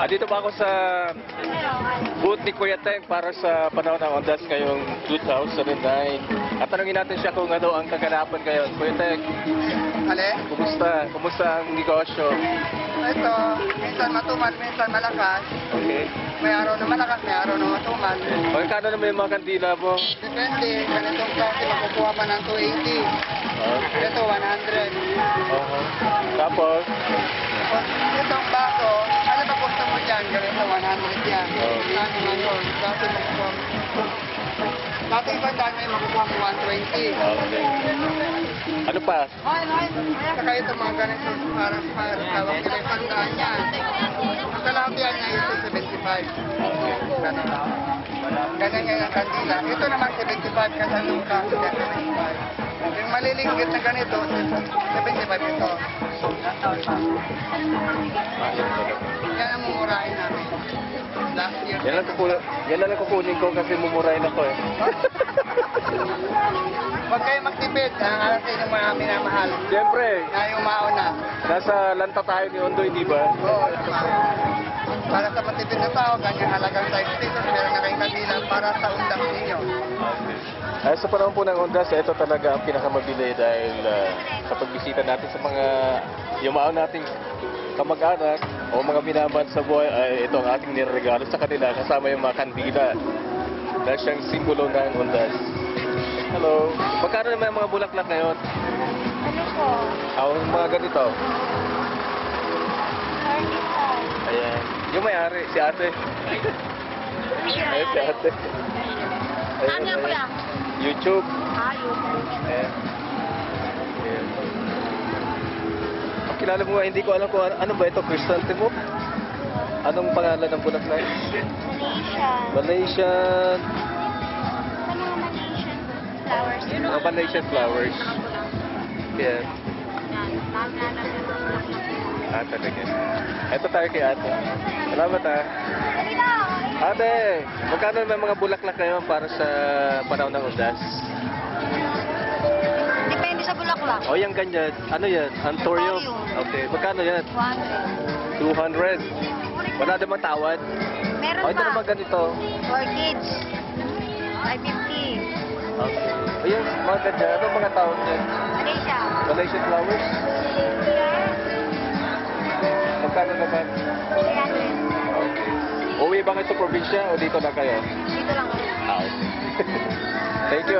Dito ba ako sa booth ni Kuya Teng para sa panahon ng Ondas ngayong 2009. At tanungin natin siya kung ano ang kaganapan ngayon. Kuya Teng, Ale? kumusta? Kumusta ang negosyo? Ito, minsan matumal, minsan malakas. Okay. May araw na malakas, may araw na matumal. Magkano naman yung mga kandila mo? Depende, ganitong klase makukuha pa ng 280. Okay. Ito, 100. Tapos? Itong baso, ano ba gusto mo dyan? Ganito, 100 yan. Ano ngayon? Dati makukuha mo. Dati ibang daan may makukuha mo 120. Okay. Ano pa? Saka ito mga ganito, parang tawag nila yung pandaan yan. Ang kalabihan niya ito, 75. Ganun. Ganun nga yung kandila. Ito naman 75 kasi luka. 75. Yung malilinggit na ganito, 75 ito. Yan ang mumurahin namin. Last year. Yan lang kukunin ko kasi mumurahin ako eh. Huwag kayo magtipid. Ang alam sa inyo mga minamahal. Siyempre, Na yung mauna. nasa lanta tayo ni Ondoy, di ba? Oo, para sa matipid na tao, kanyang halagang 5 pesos, meron na kayong kabila para sa undang ninyo. Sa panahon po ng Ondas, ito talaga ang pinakamabili dahil sa pagbisita natin sa mga yumao nating kamag-anak o mga minamahal sa buhay, ay ito ang ating niregalo sa kanila kasama yung mga kandila dahil siyang simbolo ng Ondas. Hello. Magkano naman ang mga bulaklak ngayon? Ano po? Ang mga ganito. 35. Ayan. Yung may-ari, si ate. Ayan, si ate. Ano yan, kuya? YouTube. YouTube. Ayan. Ayan. Ang kilala mo, hindi ko alam kung ano ba ito, chrysanthemum? Anong pangalan ng bulaklak? Malaysian. Malaysian. Ano mga Malaysian flowers? Mga Malaysian flowers. Ayan. Talaga. Ito tayo kay ate. Salamat Ate, magkano naman mga bulaklak ngayon para sa panahon ng Ondas? Depende sa bulaklak. O yung ganyan, ano yan? Anthurium? Okay, magkano yan? 200. 200? Wala naman tawad? Meron O ito pa. naman ganito? Orchids. 550. Okay. O yung mga ganyan, anong mga tawag yan? Malaysia. Malaysian flowers? Magkano naman? 300. Okay. Uwi ba kayo sa probinsya o dito lang kayo? Dito lang. Ah, okay. Thank you